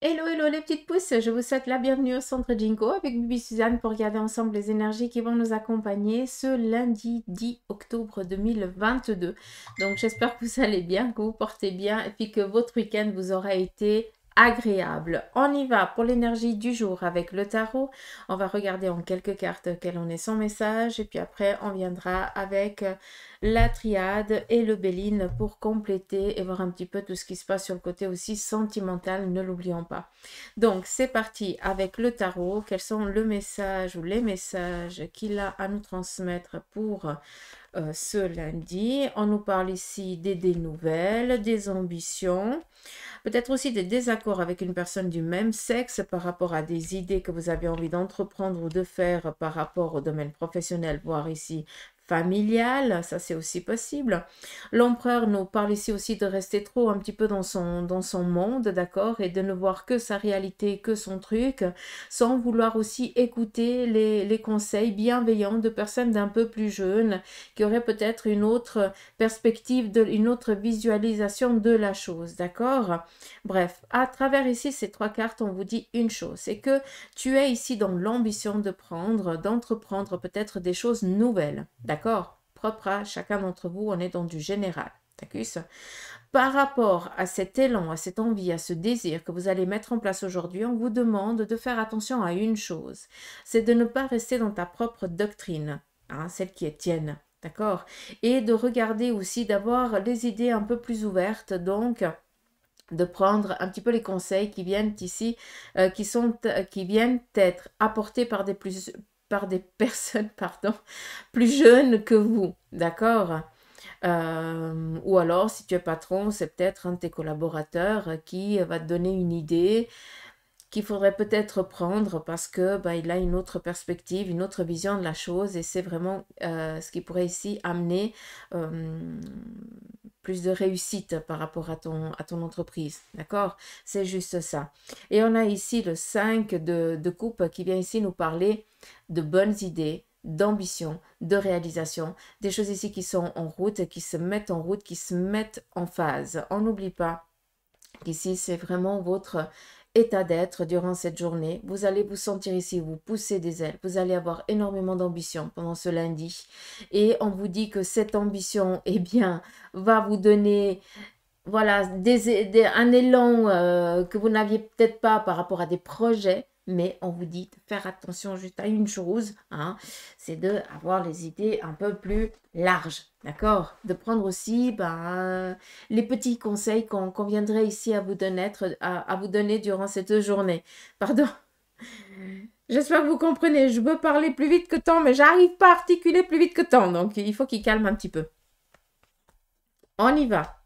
Hello, hello les petites pousses, je vous souhaite la bienvenue au centre Jinko avec Bibi Suzanne pour regarder ensemble les énergies qui vont nous accompagner ce lundi 10 octobre 2022. Donc j'espère que vous allez bien, que vous portez bien et puis que votre week-end vous aura été agréable. On y va pour l'énergie du jour avec le tarot. On va regarder en quelques cartes quel en est son message et puis après on viendra avec la triade et le béline pour compléter et voir un petit peu tout ce qui se passe sur le côté aussi sentimental, ne l'oublions pas. Donc c'est parti avec le tarot. Quels sont le message ou les messages qu'il a à nous transmettre pour ce lundi? On nous parle ici des nouvelles, des ambitions, peut-être aussi des désaccords avec une personne du même sexe par rapport à des idées que vous avez envie d'entreprendre ou de faire par rapport au domaine professionnel, voire ici familial, ça c'est aussi possible. L'empereur nous parle ici aussi de rester trop un petit peu dans son monde, d'accord, et de ne voir que sa réalité, que son truc, sans vouloir aussi écouter les conseils bienveillants de personnes d'un peu plus jeunes, qui auraient peut-être une autre perspective, une autre visualisation de la chose, d'accord? Bref, à travers ici ces trois cartes, on vous dit une chose, c'est que tu es ici dans l'ambition de prendre, d'entreprendre peut-être des choses nouvelles, d'accord? Propre à chacun d'entre vous, on est dans du général, d'accord? Par rapport à cet élan, à cette envie, à ce désir que vous allez mettre en place aujourd'hui, on vous demande de faire attention à une chose, c'est de ne pas rester dans ta propre doctrine, hein, celle qui est tienne, d'accord? Et de regarder aussi, d'avoir les idées un peu plus ouvertes, donc de prendre un petit peu les conseils qui viennent ici, qui viennent être apportés par des personnes, pardon, plus jeunes que vous, d'accord? Ou alors, si tu es patron, c'est peut-être un de tes collaborateurs qui va te donner une idée qu'il faudrait peut-être prendre parce que il a une autre perspective, une autre vision de la chose et c'est vraiment ce qui pourrait ici amener plus de réussite par rapport à ton entreprise, d'accord? C'est juste ça. Et on a ici le 5 de coupe qui vient ici nous parler de bonnes idées, d'ambition, de réalisation, des choses ici qui sont en route, qui se mettent en route, qui se mettent en phase. On n'oublie pas qu'ici, c'est vraiment votre état d'être durant cette journée. Vous allez vous sentir ici, vous pousser des ailes. Vous allez avoir énormément d'ambition pendant ce lundi. Et on vous dit que cette ambition, eh bien, va vous donner voilà, un élan que vous n'aviez peut-être pas par rapport à des projets, mais on vous dit de faire attention juste à une chose, hein, c'est d'avoir les idées un peu plus larges, d'accord? De prendre aussi les petits conseils qu'on viendrait ici à vous donner, à vous donner durant cette journée. Pardon, j'espère que vous comprenez, je veux parler plus vite que temps, mais j'arrive pas à articuler plus vite que temps, donc il faut qu'il calme un petit peu. On y va.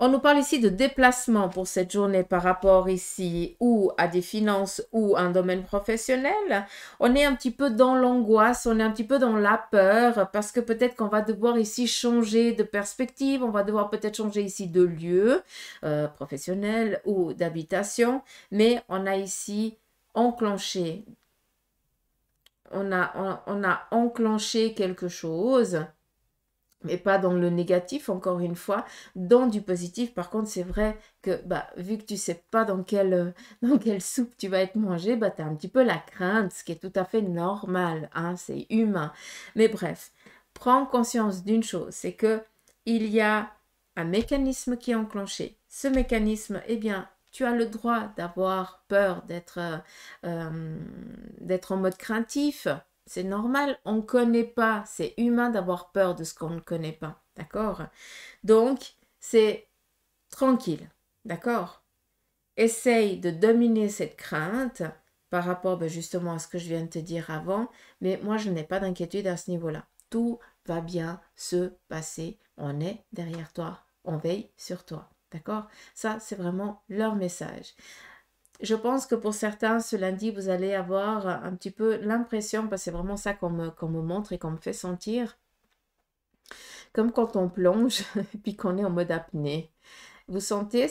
On nous parle ici de déplacement pour cette journée par rapport ici ou à des finances ou un domaine professionnel. On est un petit peu dans l'angoisse, on est un petit peu dans la peur parce que peut-être qu'on va devoir ici changer de perspective, on va devoir peut-être changer ici de lieu professionnel ou d'habitation, mais on a ici enclenché, on a enclenché quelque chose mais pas dans le négatif, encore une fois, dans du positif. Par contre, c'est vrai que vu que tu sais pas dans quelle soupe tu vas être mangé, tu as un petit peu la crainte, ce qui est tout à fait normal, hein, c'est humain. Mais bref, prends conscience d'une chose, c'est que il y a un mécanisme qui est enclenché. Ce mécanisme, eh bien, tu as le droit d'avoir peur, d'être en mode craintif, c'est normal, on ne connaît pas, c'est humain d'avoir peur de ce qu'on ne connaît pas, d'accord? Donc, c'est tranquille, d'accord? Essaye de dominer cette crainte par rapport justement à ce que je viens de te dire avant, mais moi je n'ai pas d'inquiétude à ce niveau-là. Tout va bien se passer, on est derrière toi, on veille sur toi, d'accord? Ça, c'est vraiment leur message. Je pense que pour certains, ce lundi, vous allez avoir un petit peu l'impression, parce que c'est vraiment ça qu'on me montre et qu'on me fait sentir, comme quand on plonge et puis qu'on est en mode apnée. Vous sentez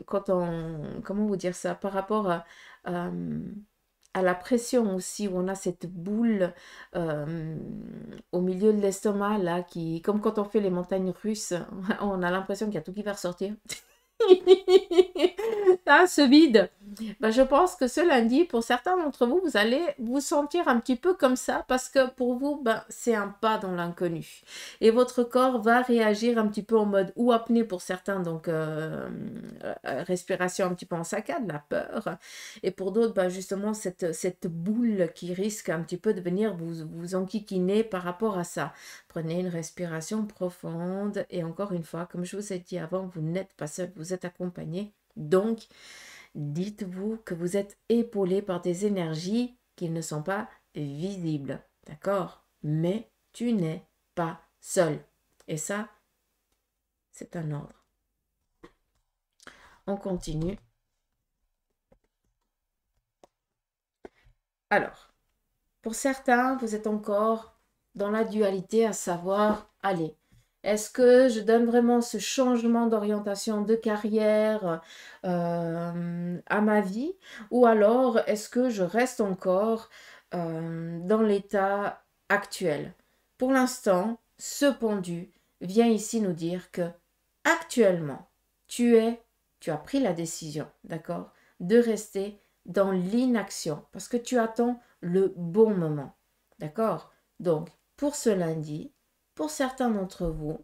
comment vous dire ça, par rapport à la pression aussi, où on a cette boule au milieu de l'estomac, là, comme quand on fait les montagnes russes, on a l'impression qu'il y a tout qui va ressortir. ça, ce vide, ben, je pense que ce lundi, pour certains d'entre vous, vous allez vous sentir un petit peu comme ça parce que pour vous, ben, c'est un pas dans l'inconnu. Et votre corps va réagir un petit peu en mode ou apnée pour certains, donc respiration un petit peu en saccade, la peur. Et pour d'autres, ben, justement, cette boule qui risque un petit peu de venir vous enquiquiner par rapport à ça. Prenez une respiration profonde et encore une fois, comme je vous ai dit avant, vous n'êtes pas seul, vous êtes accompagné. Donc, dites-vous que vous êtes épaulé par des énergies qui ne sont pas visibles, d'accord? Mais tu n'es pas seul. Et ça, c'est un ordre. On continue. Alors, pour certains, vous êtes encore dans la dualité à savoir, allez, est-ce que je donne vraiment ce changement d'orientation de carrière à ma vie ou alors est-ce que je reste encore dans l'état actuel? Pour l'instant, ce pendu vient ici nous dire que actuellement, tu as pris la décision, d'accord, de rester dans l'inaction parce que tu attends le bon moment, d'accord? Donc, pour ce lundi, pour certains d'entre vous,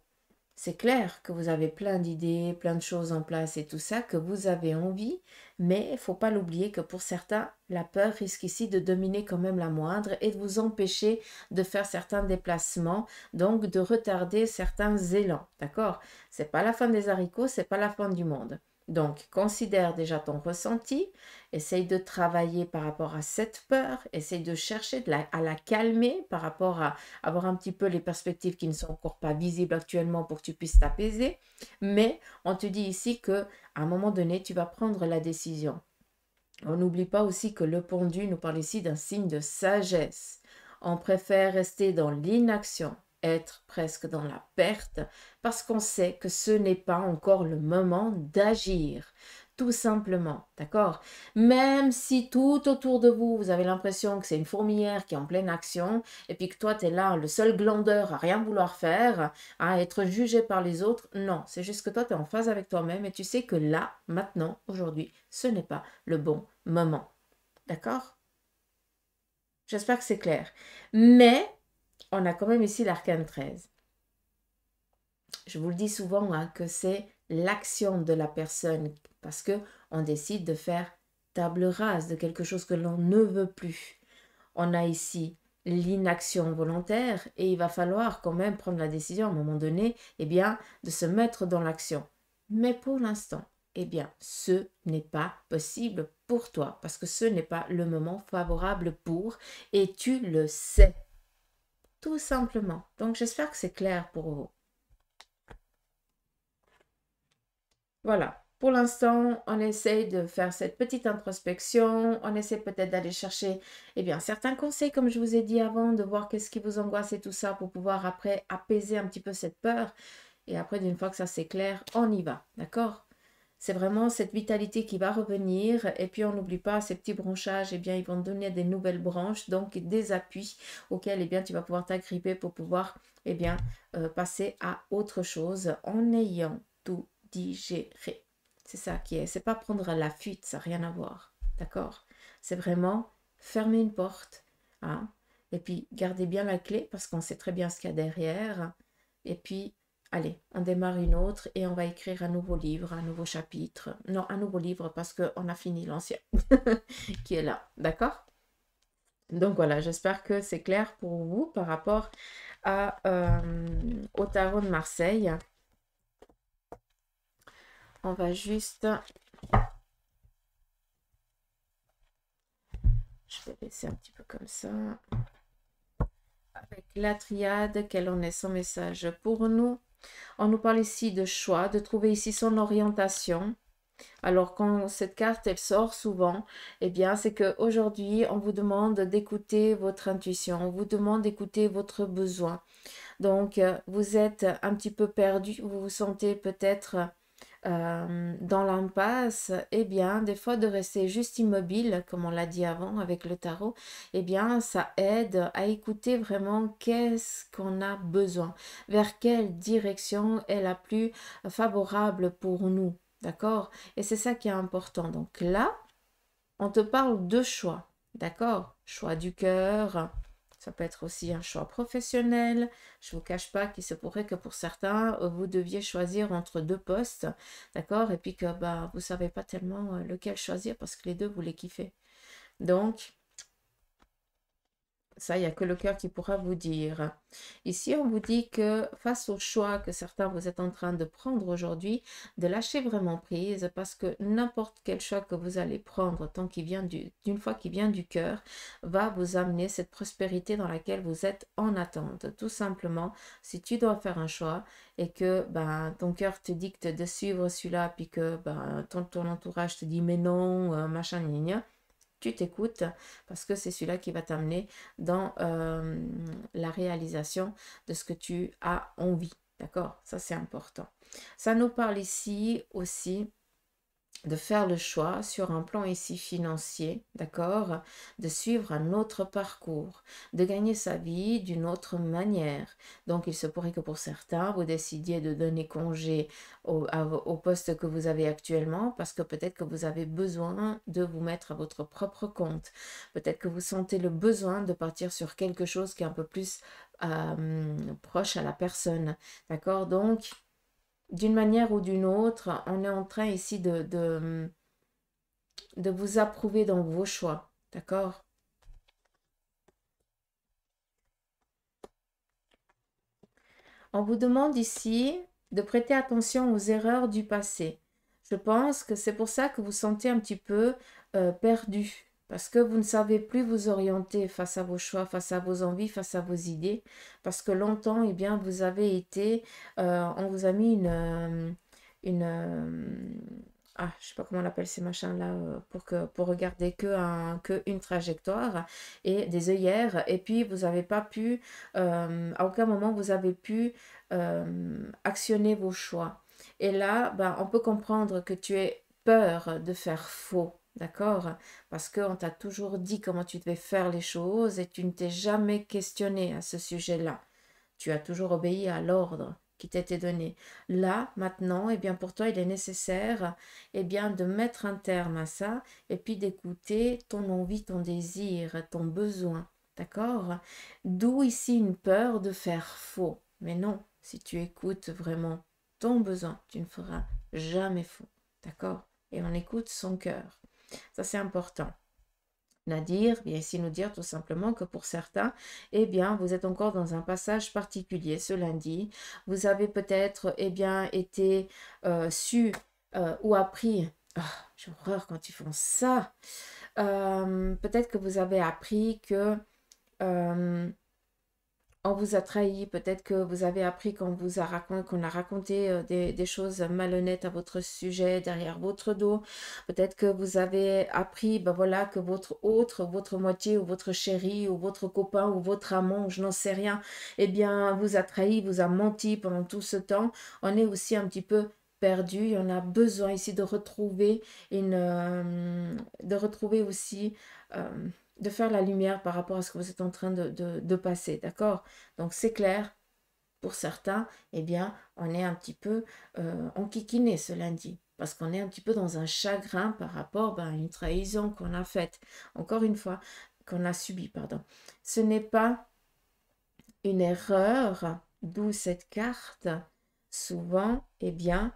c'est clair que vous avez plein d'idées, plein de choses en place et tout ça, que vous avez envie, mais il ne faut pas l'oublier que pour certains, la peur risque ici de dominer quand même la moindre et de vous empêcher de faire certains déplacements, donc de retarder certains élans, d'accord? C'est pas la fin des haricots, c'est pas la fin du monde. Donc, considère déjà ton ressenti, essaye de travailler par rapport à cette peur, essaye de chercher à la calmer par rapport à avoir un petit peu les perspectives qui ne sont encore pas visibles actuellement pour que tu puisses t'apaiser. Mais on te dit ici que à un moment donné, tu vas prendre la décision. On n'oublie pas aussi que le pendu nous parle ici d'un signe de sagesse. On préfère rester dans l'inaction, être presque dans la perte, parce qu'on sait que ce n'est pas encore le moment d'agir. Tout simplement, d'accord? Même si tout autour de vous, vous avez l'impression que c'est une fourmilière qui est en pleine action, et puis que toi, tu es là, le seul glandeur à rien vouloir faire, à être jugé par les autres, non, c'est juste que toi, tu es en phase avec toi-même et tu sais que là, maintenant, aujourd'hui, ce n'est pas le bon moment. D'accord? J'espère que c'est clair. Mais, on a quand même ici l'arcane 13. Je vous le dis souvent hein, que c'est l'action de la personne parce que on décide de faire table rase de quelque chose que l'on ne veut plus. On a ici l'inaction volontaire et il va falloir quand même prendre la décision à un moment donné eh bien, de se mettre dans l'action. Mais pour l'instant, eh bien, ce n'est pas possible pour toi parce que ce n'est pas le moment favorable pour et tu le sais. Tout simplement. Donc, j'espère que c'est clair pour vous. Voilà. Pour l'instant, on essaye de faire cette petite introspection. On essaie peut-être d'aller chercher eh bien, certains conseils, comme je vous ai dit avant, de voir qu'est-ce qui vous angoisse et tout ça pour pouvoir après apaiser un petit peu cette peur. Et après, d'une fois que ça c'est clair, on y va. D'accord? C'est vraiment cette vitalité qui va revenir. Et puis, on n'oublie pas, ces petits branchages, eh bien, ils vont donner des nouvelles branches, donc des appuis auxquels eh bien, tu vas pouvoir t'agripper pour pouvoir eh bien, passer à autre chose en ayant tout digéré. C'est ça qui est. C'est pas prendre la fuite, ça n'a rien à voir. D'accord? C'est vraiment fermer une porte. Hein, et puis, garder bien la clé parce qu'on sait très bien ce qu'il y a derrière. Et puis, allez, on démarre une autre et on va écrire un nouveau livre, un nouveau chapitre. Non, un nouveau livre parce qu'on a fini l'ancien qui est là. D'accord? Donc voilà, j'espère que c'est clair pour vous par rapport au tarot de Marseille. On va juste... Je vais laisser un petit peu comme ça. Avec la triade, quel en est son message pour nous? On nous parle ici de choix, de trouver ici son orientation. Alors quand cette carte elle sort souvent, eh bien c'est qu'aujourd'hui on vous demande d'écouter votre intuition, on vous demande d'écouter votre besoin. Donc vous êtes un petit peu perdu, vous vous sentez peut-être dans l'impasse, eh bien, des fois de rester juste immobile, comme on l'a dit avant avec le tarot, eh bien, ça aide à écouter vraiment qu'est-ce qu'on a besoin, vers quelle direction est la plus favorable pour nous. d'accord? Et c'est ça qui est important. Donc là, on te parle de choix, d'accord? Choix du cœur, ça peut être aussi un choix professionnel. Je ne vous cache pas qu'il se pourrait que pour certains, vous deviez choisir entre deux postes, d'accord? Et puis que bah, vous ne savez pas tellement lequel choisir parce que les deux, vous les kiffez. Donc, ça, il n'y a que le cœur qui pourra vous dire. Ici, on vous dit que face au choix que certains vous êtes en train de prendre aujourd'hui, de lâcher vraiment prise parce que n'importe quel choix que vous allez prendre, tant qu'il vient d'une fois qu'il vient du cœur, va vous amener cette prospérité dans laquelle vous êtes en attente. Tout simplement, si tu dois faire un choix et que ben, ton cœur te dicte de suivre celui-là, puis que ben, ton entourage te dit mais non, machin, gna, gna, tu t'écoutes parce que c'est celui-là qui va t'amener dans la réalisation de ce que tu as envie. D'accord? Ça, c'est important. Ça nous parle ici aussi de faire le choix sur un plan ici financier, d'accord, de suivre un autre parcours, de gagner sa vie d'une autre manière. Donc, il se pourrait que pour certains, vous décidiez de donner congé au poste que vous avez actuellement parce que peut-être que vous avez besoin de vous mettre à votre propre compte. Peut-être que vous sentez le besoin de partir sur quelque chose qui est un peu plus proche à la personne, d'accord? Donc, d'une manière ou d'une autre, on est en train ici de vous approuver dans vos choix. D'accord? On vous demande ici de prêter attention aux erreurs du passé. Je pense que c'est pour ça que vous sentez un petit peu perdu. Parce que vous ne savez plus vous orienter face à vos choix, face à vos envies, face à vos idées. Parce que longtemps, eh bien, vous avez été, on vous a mis je sais pas comment on appelle ces machins-là, pour regarder que une trajectoire et des œillères. Et puis, vous n'avez pas pu, à aucun moment, vous avez pu actionner vos choix. Et là, ben, on peut comprendre que tu aies peur de faire faux. D'accord? Parce qu'on t'a toujours dit comment tu devais faire les choses et tu ne t'es jamais questionné à ce sujet-là. Tu as toujours obéi à l'ordre qui t'était donné. Là, maintenant, eh bien, pour toi, il est nécessaire, eh bien, de mettre un terme à ça et puis d'écouter ton envie, ton désir, ton besoin. D'accord? D'où ici une peur de faire faux. Mais non, si tu écoutes vraiment ton besoin, tu ne feras jamais faux. D'accord? Et on écoute son cœur. Ça, c'est important. Nadir vient ici nous dire tout simplement que pour certains, eh bien, vous êtes encore dans un passage particulier ce lundi. Vous avez peut-être, eh bien, été su ou appris. Ah, j'ai horreur quand ils font ça. Peut-être que vous avez appris que on vous a trahi, peut-être que vous avez appris qu'on a raconté des choses malhonnêtes à votre sujet, derrière votre dos. Peut-être que vous avez appris, ben voilà, que votre moitié ou votre chéri ou votre copain ou votre amant, je n'en sais rien, eh bien, vous a trahi, vous a menti pendant tout ce temps. On est aussi un petit peu perdu et on a besoin ici de retrouver de retrouver aussi de faire la lumière par rapport à ce que vous êtes en train de passer, d'accord? Donc c'est clair, pour certains, eh bien, on est un petit peu enquiquiné ce lundi, parce qu'on est un petit peu dans un chagrin par rapport à une trahison qu'on a faite, encore une fois, qu'on a subie, pardon. Ce n'est pas une erreur, d'où cette carte. Souvent, eh bien,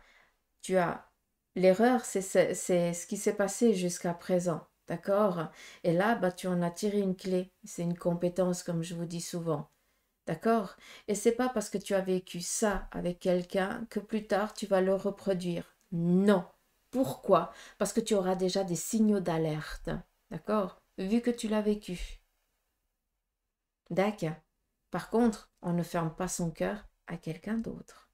tu as l'erreur, c'est ce qui s'est passé jusqu'à présent. D'accord? Et là, bah, tu en as tiré une clé. C'est une compétence, comme je vous dis souvent. D'accord? Et c'est pas parce que tu as vécu ça avec quelqu'un que plus tard tu vas le reproduire. Non. Pourquoi? Parce que tu auras déjà des signaux d'alerte. D'accord? Vu que tu l'as vécu. D'accord? Par contre, on ne ferme pas son cœur à quelqu'un d'autre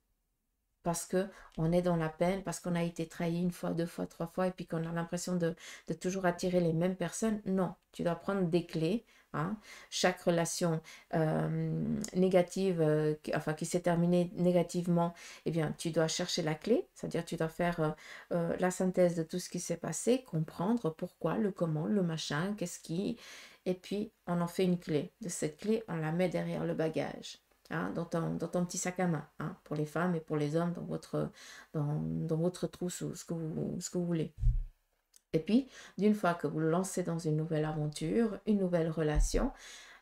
parce que on est dans la peine, parce qu'on a été trahi une fois, deux fois, trois fois, et puis qu'on a l'impression de toujours attirer les mêmes personnes. Non, tu dois prendre des clés. Hein. Chaque relation négative, qui s'est terminée négativement, eh bien, tu dois chercher la clé, c'est-à-dire tu dois faire la synthèse de tout ce qui s'est passé, comprendre pourquoi, le comment, le machin, qu'est-ce qui... Et puis, on en fait une clé. De cette clé, on la met derrière le bagage. hein, dans ton petit sac à main, hein, pour les femmes et pour les hommes, dans votre trousse ou ce que vous voulez. Et puis, d'une fois que vous le lancez dans une nouvelle aventure, une nouvelle relation,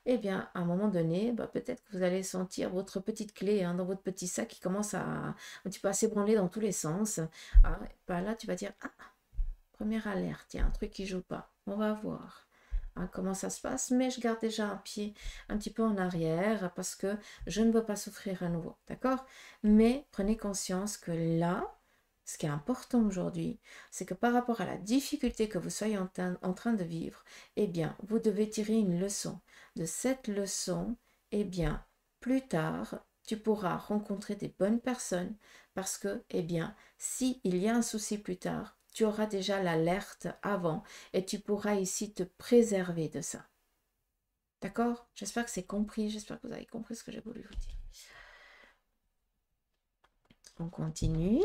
eh bien, à un moment donné, bah, peut-être que vous allez sentir votre petite clé, hein, dans votre petit sac qui commence un petit peu à s'ébranler dans tous les sens. Ah, bah là, tu vas dire, ah, première alerte, il y a un truc qui joue pas. On va voir, hein, comment ça se passe, mais je garde déjà un pied un petit peu en arrière parce que je ne veux pas souffrir à nouveau, d'accord? Mais prenez conscience que là, ce qui est important aujourd'hui, c'est que par rapport à la difficulté que vous soyez en train de vivre, eh bien, vous devez tirer une leçon. De cette leçon, eh bien, plus tard, tu pourras rencontrer des bonnes personnes parce que, eh bien, s'il y a un souci plus tard, tu auras déjà l'alerte avant et tu pourras ici te préserver de ça. D'accord? J'espère que c'est compris, j'espère que vous avez compris ce que j'ai voulu vous dire. On continue.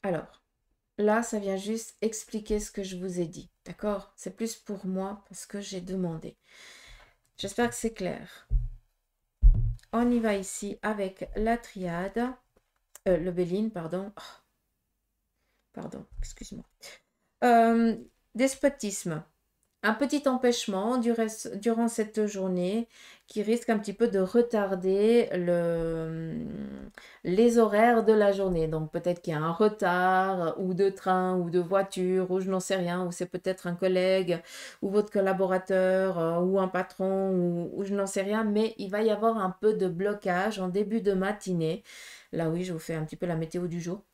Alors, là, ça vient juste expliquer ce que je vous ai dit. D'accord? C'est plus pour moi parce que j'ai demandé. J'espère que c'est clair. On y va ici avec la triade. Le Béline, pardon. Oh, pardon, excuse-moi. Despotisme. Un petit empêchement durant cette journée qui risque un petit peu de retarder les horaires de la journée. Donc peut-être qu'il y a un retard ou de train ou de voiture ou je n'en sais rien, ou c'est peut-être un collègue ou votre collaborateur ou un patron ou je n'en sais rien, mais il va y avoir un peu de blocage en début de matinée. Là oui, je vous fais un petit peu la météo du jour.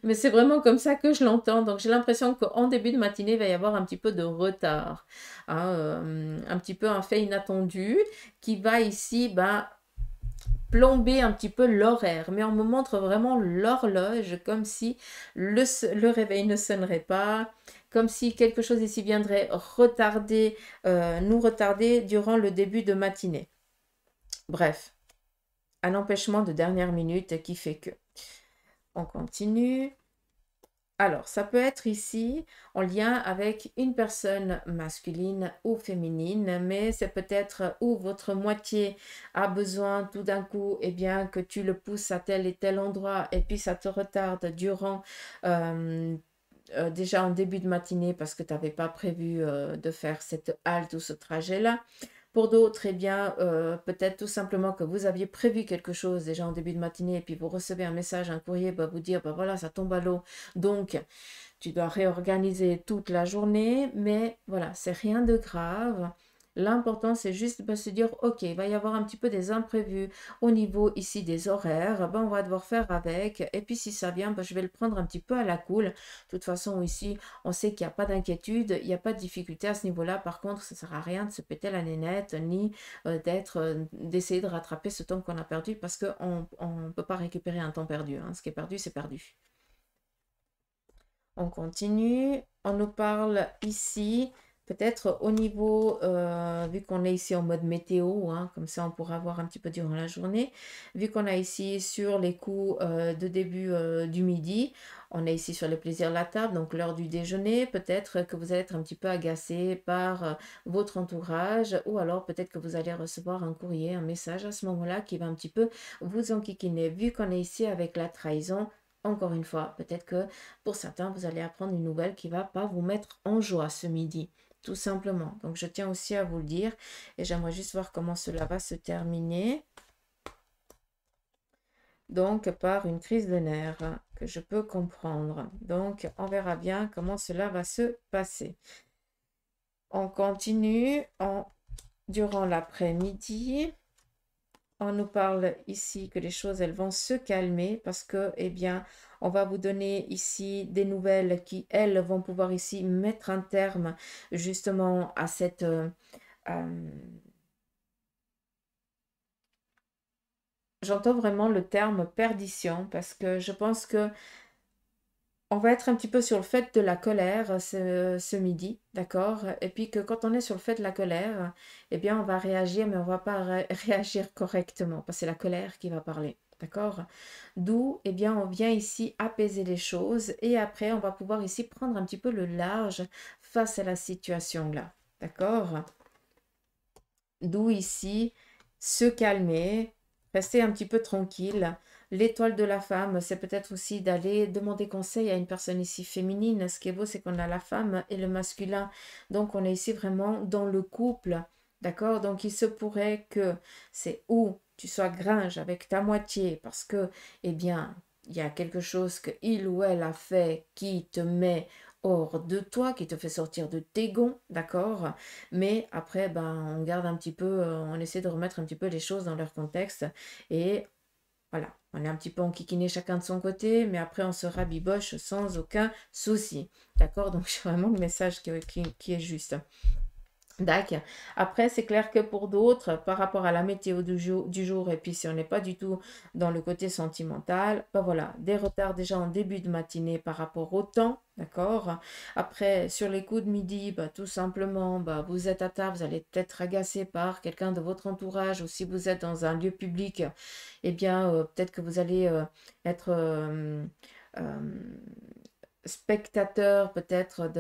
Mais c'est vraiment comme ça que je l'entends. Donc j'ai l'impression qu'en début de matinée, il va y avoir un petit peu de retard. Hein, un petit peu un fait inattendu qui va ici plomber un petit peu l'horaire. Mais on me montre vraiment l'horloge comme si le réveil ne sonnerait pas. Comme si quelque chose ici viendrait nous retarder durant le début de matinée. Bref, un empêchement de dernière minute qui fait que... On continue. Alors, ça peut être ici en lien avec une personne masculine ou féminine, mais c'est peut-être où votre moitié a besoin tout d'un coup, eh bien, que tu le pousses à tel et tel endroit, et puis ça te retarde durant déjà en début de matinée parce que tu n'avais pas prévu de faire cette halte ou ce trajet-là. Pour d'autres, eh bien, peut-être tout simplement que vous aviez prévu quelque chose déjà en début de matinée et puis vous recevez un message, un courrier, vous dire, voilà, ça tombe à l'eau. Donc, tu dois réorganiser toute la journée, mais voilà, c'est rien de grave. L'important, c'est juste se dire, ok, il va y avoir un petit peu des imprévus au niveau ici des horaires, on va devoir faire avec. Et puis si ça vient, je vais le prendre un petit peu à la cool. De toute façon, ici, on sait qu'il n'y a pas d'inquiétude, il n'y a pas de difficulté à ce niveau-là. Par contre, ça ne sert à rien de se péter la nénette, ni d'essayer de rattraper ce temps qu'on a perdu, parce qu'on ne peut pas récupérer un temps perdu. Hein. Ce qui est perdu, c'est perdu. On continue. On nous parle ici, peut-être au niveau, vu qu'on est ici en mode météo, hein, comme ça on pourra voir un petit peu durant la journée. Vu qu'on a ici sur les coups de début du midi, on est ici sur les plaisirs de la table, donc l'heure du déjeuner. Peut-être que vous allez être un petit peu agacé par votre entourage, ou alors peut-être que vous allez recevoir un courrier, un message à ce moment-là qui va un petit peu vous enquiquiner. Vu qu'on est ici avec la trahison, encore une fois, peut-être que pour certains, vous allez apprendre une nouvelle qui ne va pas vous mettre en joie ce midi, tout simplement. Donc, je tiens aussi à vous le dire et j'aimerais juste voir comment cela va se terminer. Donc, par une crise de nerfs que je peux comprendre. Donc, on verra bien comment cela va se passer. On continue durant l'après-midi. On nous parle ici que les choses, elles vont se calmer parce que, eh bien, on va vous donner ici des nouvelles qui, elles, vont pouvoir ici mettre un terme justement à cette... J'entends vraiment le terme perdition parce que je pense que on va être un petit peu sur le fait de la colère ce midi, d'accord? Et puis que quand on est sur le fait de la colère, eh bien, on va réagir, mais on ne va pas réagir correctement, parce que c'est la colère qui va parler, d'accord? D'où, eh bien, on vient ici apaiser les choses, et après, on va pouvoir ici prendre un petit peu le large face à la situation là, d'accord? d'où ici se calmer, rester un petit peu tranquille. L'étoile de la femme, c'est peut-être aussi d'aller demander conseil à une personne ici féminine. Ce qui est beau, c'est qu'on a la femme et le masculin. Donc, on est ici vraiment dans le couple. D'accord? Donc, il se pourrait que c'est où tu sois gringe avec ta moitié parce que, eh bien, il y a quelque chose que il ou elle a fait qui te met hors de toi, qui te fait sortir de tes gonds, d'accord? Mais après, ben, on garde un petit peu, on essaie de remettre un petit peu les choses dans leur contexte et voilà, on est un petit peu enquiquiné chacun de son côté, mais après on se rabiboche sans aucun souci, d'accord? Donc c'est vraiment le message qui est juste. D'accord. Après, c'est clair que pour d'autres, par rapport à la météo du jour, et puis si on n'est pas du tout dans le côté sentimental, ben voilà, des retards déjà en début de matinée par rapport au temps, d'accord? Après, sur les coups de midi, bah, tout simplement, bah, vous êtes à table, vous allez peut-être agacé par quelqu'un de votre entourage, ou si vous êtes dans un lieu public, eh bien, peut-être que vous allez être euh, spectateur peut-être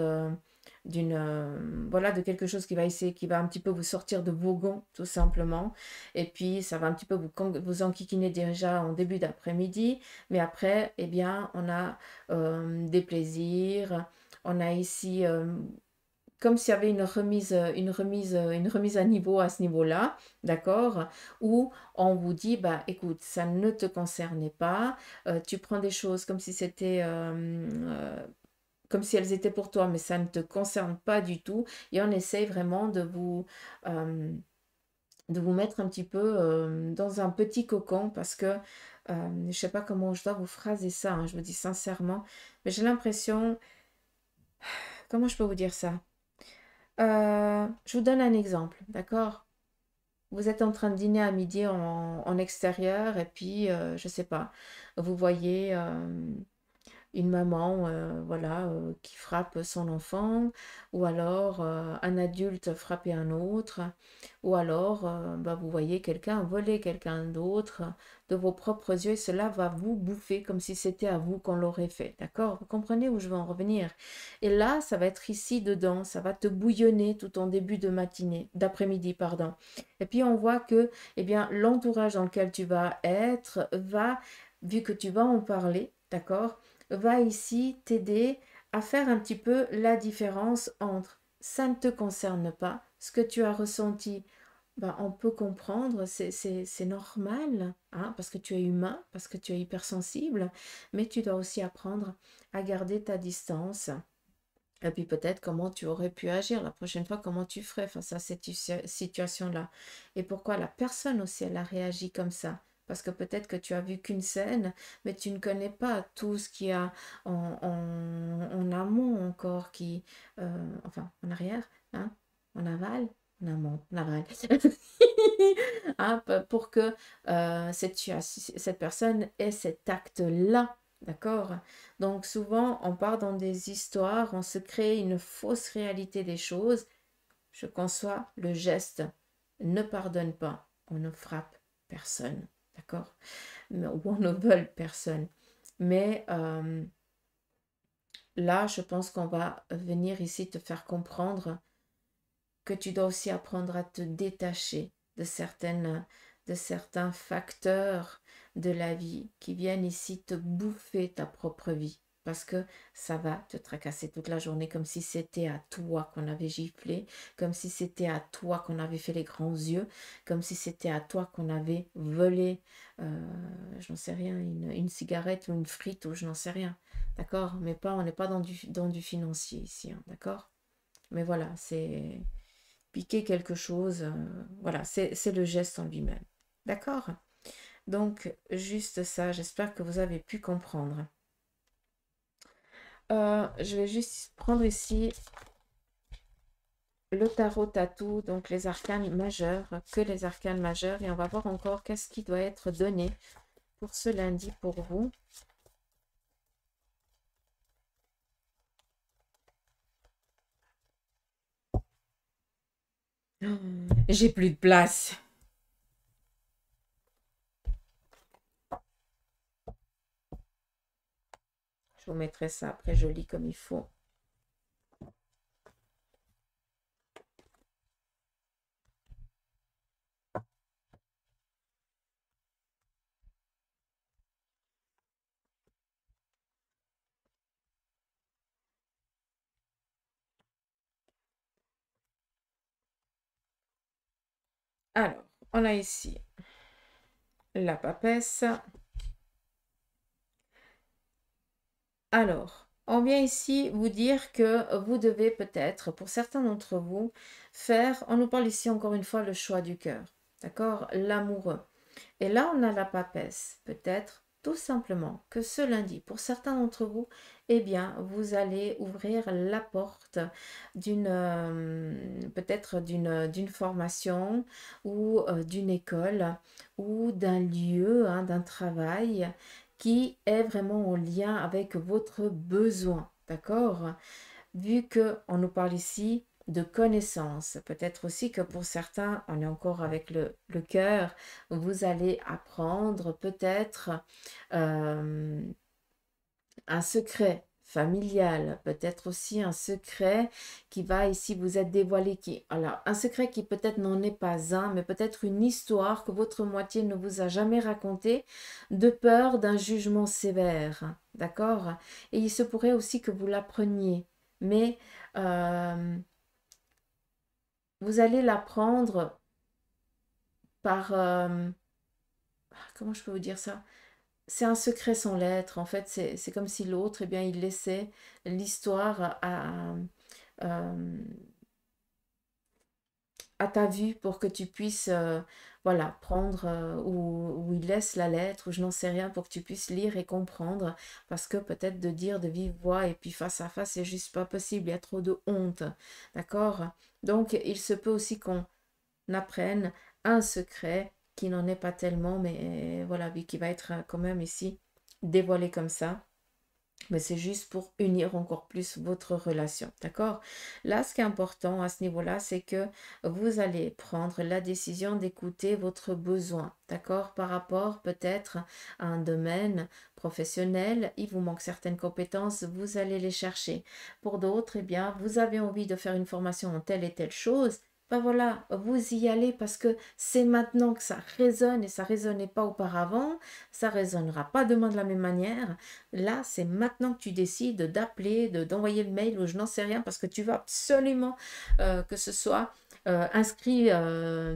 d'une voilà de quelque chose qui va essayer qui va un petit peu vous sortir de vos gonds tout simplement et puis ça va un petit peu vous enquiquiner déjà en début d'après-midi mais après eh bien on a des plaisirs on a ici comme s'il y avait une remise à niveau à ce niveau-là, d'accord? Où on vous dit, bah écoute, ça ne te concernait pas, tu prends des choses comme si c'était comme si elles étaient pour toi, mais ça ne te concerne pas du tout. Et on essaye vraiment euh, de vous mettre un petit peu dans un petit cocon parce que je ne sais pas comment je dois vous phraser ça, hein, je vous dis sincèrement, mais j'ai l'impression, comment je peux vous dire ça? Je vous donne un exemple, d'accord? Vous êtes en train de dîner à midi en extérieur et puis, je ne sais pas, vous voyez une maman voilà, qui frappe son enfant, ou alors un adulte frapper un autre, ou alors bah, vous voyez quelqu'un voler quelqu'un d'autre de vos propres yeux, et cela va vous bouffer comme si c'était à vous qu'on l'aurait fait, d'accord? Vous comprenez où je veux en revenir? Et là, ça va être ici dedans, ça va te bouillonner tout en début de matinée, d'après-midi, pardon. Et puis on voit que, eh bien, l'entourage dans lequel tu vas être va, vu que tu vas en parler, d'accord? Va ici t'aider à faire un petit peu la différence entre ça ne te concerne pas, ce que tu as ressenti, ben, on peut comprendre, c'est normal, hein, parce que tu es humain, parce que tu es hypersensible, mais tu dois aussi apprendre à garder ta distance. Et puis peut-être comment tu aurais pu agir la prochaine fois, comment tu ferais face à cette situation-là. Et pourquoi la personne aussi, elle a réagi comme ça. Parce que peut-être que tu as vu qu'une scène, mais tu ne connais pas tout ce qu'il y a en amont encore, enfin en arrière, hein, en aval, en amont, en aval. Hein, pour que cette personne ait cet acte-là. D'accord? Donc souvent, on part dans des histoires, on se crée une fausse réalité des choses. Je conçois le geste. Ne pardonne pas. On ne frappe personne. D'accord? Ou on ne vole personne. Mais là, je pense qu'on va venir ici te faire comprendre que tu dois aussi apprendre à te détacher de certains facteurs de la vie qui viennent ici te bouffer ta propre vie. Parce que ça va te tracasser toute la journée comme si c'était à toi qu'on avait giflé, comme si c'était à toi qu'on avait fait les grands yeux, comme si c'était à toi qu'on avait volé, je n'en sais rien, une cigarette ou une frite ou je n'en sais rien. D'accord? Mais pas, on n'est pas dans du financier ici, hein, d'accord? Mais voilà, c'est piquer quelque chose. Voilà, c'est le geste en lui-même. D'accord? Donc, juste ça, j'espère que vous avez pu comprendre. Je vais juste prendre ici le tarot tatou, donc les arcanes majeurs, que les arcanes majeurs, et on va voir encore qu'est-ce qui doit être donné pour ce lundi pour vous. J'ai plus de place. Je vous mettrai ça après, je lis comme il faut. Alors, on a ici la papesse. Alors, on vient ici vous dire que vous devez peut-être, pour certains d'entre vous, faire, on nous parle ici encore une fois, le choix du cœur, d'accord? L'amoureux. Et là, on a la papesse. Peut-être tout simplement que ce lundi, pour certains d'entre vous, eh bien, vous allez ouvrir la porte d'une, peut-être d'une formation ou d'une école ou d'un lieu, hein, d'un travail qui est vraiment en lien avec votre besoin, d'accord? Vu que on nous parle ici de connaissances, peut-être aussi que pour certains, on est encore avec le cœur, vous allez apprendre peut-être euh, un secret familial, peut-être aussi un secret qui va ici vous être dévoilé, alors un secret qui peut-être n'en est pas un, mais peut-être une histoire que votre moitié ne vous a jamais racontée, de peur d'un jugement sévère, d'accord? Et il se pourrait aussi que vous l'appreniez, mais euh, vous allez l'apprendre par... comment je peux vous dire ça? C'est un secret sans lettres. En fait, c'est comme si l'autre, eh bien, il laissait l'histoire euh, à ta vue pour que tu puisses, voilà, prendre, ou il laisse la lettre, ou je n'en sais rien, pour que tu puisses lire et comprendre. Parce que peut-être de dire de vive voix et puis face à face, c'est juste pas possible. Il y a trop de honte. D'accord? Donc, il se peut aussi qu'on apprenne un secret qui n'en est pas tellement, mais voilà, oui, qui va être quand même ici dévoilé comme ça. Mais c'est juste pour unir encore plus votre relation, d'accord? Là, ce qui est important à ce niveau-là, c'est que vous allez prendre la décision d'écouter votre besoin, d'accord? Par rapport peut-être à un domaine professionnel, il vous manque certaines compétences, vous allez les chercher. Pour d'autres, eh bien, vous avez envie de faire une formation en telle et telle chose. Ben voilà, vous y allez parce que c'est maintenant que ça résonne et ça ne résonnait pas auparavant, ça ne résonnera pas demain de la même manière. Là, c'est maintenant que tu décides d'appeler, d'envoyer le mail ou je n'en sais rien parce que tu veux absolument que ce soit inscrit,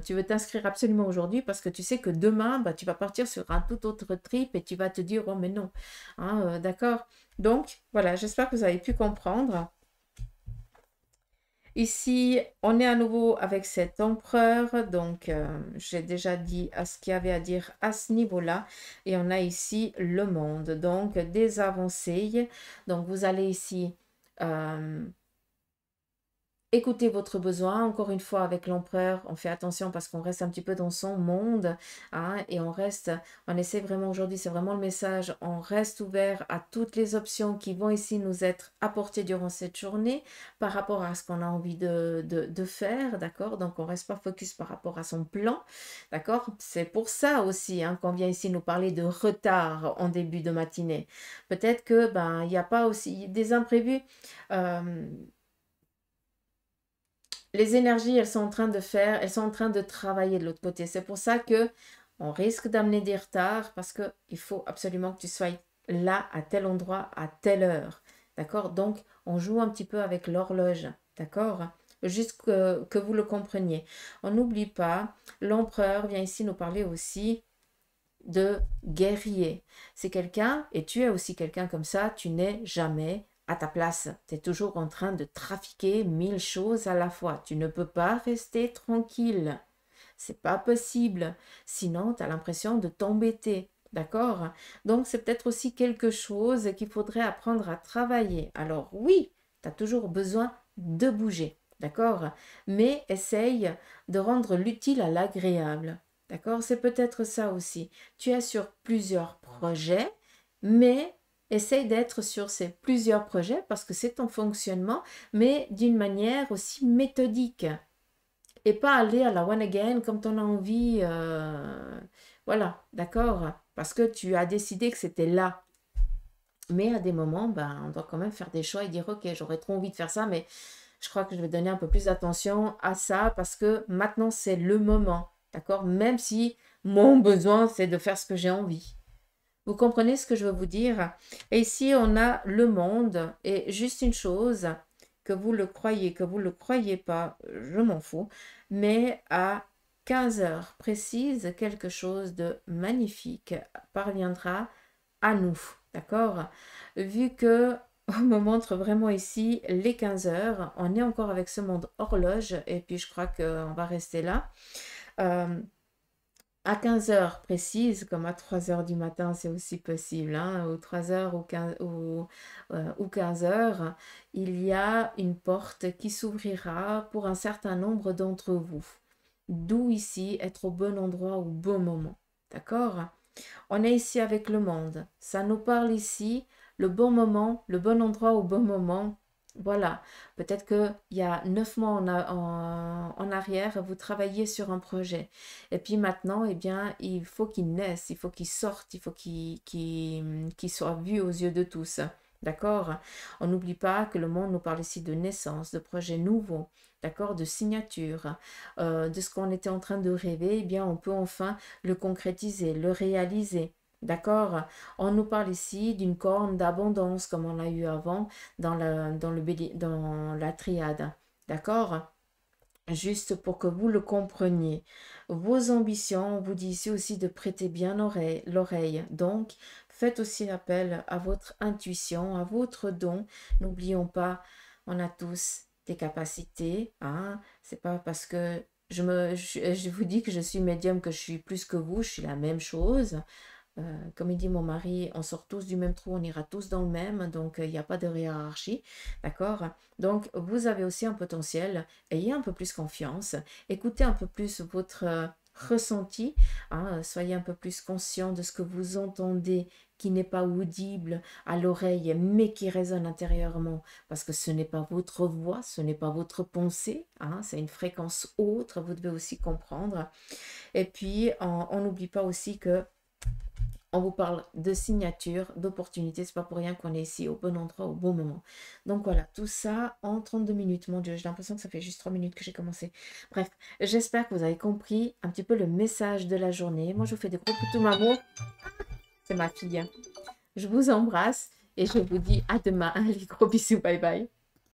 tu veux t'inscrire absolument aujourd'hui parce que tu sais que demain, bah, tu vas partir sur un tout autre trip et tu vas te dire, oh mais non, hein, d'accord? Donc, voilà, j'espère que vous avez pu comprendre. Ici, on est à nouveau avec cet empereur, donc j'ai déjà dit à ce qu'il y avait à dire à ce niveau-là. Et on a ici le monde, donc des avancées. Donc vous allez ici écoutez votre besoin. Encore une fois, avec l'empereur, on fait attention parce qu'on reste un petit peu dans son monde, hein, et on essaie vraiment aujourd'hui, c'est vraiment le message, on reste ouvert à toutes les options qui vont ici nous être apportées durant cette journée par rapport à ce qu'on a envie de faire, d'accord? Donc, on reste pas focus par rapport à son plan, d'accord? C'est pour ça aussi, hein, qu'on vient ici nous parler de retard en début de matinée. Peut-être que, ben, il n'y a pas aussi des imprévus. euh, les énergies, elles sont en train de faire, elles sont en train de travailler de l'autre côté. C'est pour ça que on risque d'amener des retards parce que il faut absolument que tu sois là à tel endroit à telle heure. D'accord? Donc, on joue un petit peu avec l'horloge. D'accord? Juste que vous le compreniez. On n'oublie pas, l'empereur vient ici nous parler aussi de guerrier. C'est quelqu'un, et tu es aussi quelqu'un comme ça, tu n'es jamais à ta place. Tu es toujours en train de trafiquer 1000 choses à la fois. Tu ne peux pas rester tranquille. C'est pas possible. Sinon, tu as l'impression de t'embêter. D'accord? Donc, c'est peut-être aussi quelque chose qu'il faudrait apprendre à travailler. Alors, oui, tu as toujours besoin de bouger. D'accord? Mais essaye de rendre l'utile à l'agréable. D'accord? C'est peut-être ça aussi. Tu es sur plusieurs projets, mais essaye d'être sur ces plusieurs projets parce que c'est ton fonctionnement, mais d'une manière aussi méthodique. Et pas aller à la one again comme tu en as envie. Voilà, d'accord? Parce que tu as décidé que c'était là. Mais à des moments, ben, on doit quand même faire des choix et dire, ok, j'aurais trop envie de faire ça, mais je crois que je vais donner un peu plus d'attention à ça parce que maintenant, c'est le moment. D'accord? Même si mon besoin, c'est de faire ce que j'ai envie. Vous comprenez ce que je veux vous dire? Et ici, on a le monde. Et juste une chose, que vous le croyez, que vous ne le croyez pas, je m'en fous. Mais à 15 heures précises, quelque chose de magnifique parviendra à nous, d'accord? Vu que on me montre vraiment ici les 15 heures, on est encore avec ce monde horloge, et puis je crois qu'on va rester là. Euh, à 15 heures précises, comme à 3 heures du matin, c'est aussi possible, hein, ou 3 heures ou 15 heures, il y a une porte qui s'ouvrira pour un certain nombre d'entre vous. D'où ici être au bon endroit au bon moment. D'accord? On est ici avec le monde. Ça nous parle ici, le bon moment, le bon endroit au bon moment. Voilà. Peut-être qu'il y a 9 mois en arrière, vous travailliez sur un projet. Et puis maintenant, eh bien, il faut qu'il naisse, il faut qu'il sorte, il faut qu'il soit vu aux yeux de tous. D'accord? On n'oublie pas que le monde nous parle ici de naissance, de projets nouveaux, d'accord, de signature, de ce qu'on était en train de rêver, eh bien, on peut enfin le concrétiser, le réaliser. D'accord? On nous parle ici d'une corne d'abondance comme on l'a eu avant dans la triade. D'accord? Juste pour que vous le compreniez. Vos ambitions, on vous dit ici aussi de prêter bien l'oreille. Donc, faites aussi appel à votre intuition, à votre don. N'oublions pas, on a tous des capacités. Hein? C'est pas parce que je vous dis que je suis médium que je suis plus que vous, je suis la même chose. Comme il dit mon mari, on sort tous du même trou, on ira tous dans le même, donc il n'y a pas de hiérarchie, d'accord? Donc vous avez aussi un potentiel, ayez un peu plus confiance, écoutez un peu plus votre ressenti, hein, soyez un peu plus conscient de ce que vous entendez qui n'est pas audible à l'oreille, mais qui résonne intérieurement, parce que ce n'est pas votre voix, ce n'est pas votre pensée, hein, c'est une fréquence autre, vous devez aussi comprendre. Et puis, on n'oublie pas aussi que on vous parle de signature, d'opportunité. C'est pas pour rien qu'on est ici au bon endroit, au bon moment. Donc voilà, tout ça en 32 minutes. Mon Dieu, j'ai l'impression que ça fait juste 3 minutes que j'ai commencé. Bref, j'espère que vous avez compris un petit peu le message de la journée. Moi, je vous fais des gros poutous mamour. C'est ma fille. Je vous embrasse et je vous dis à demain. Allez, gros bisous. Bye bye.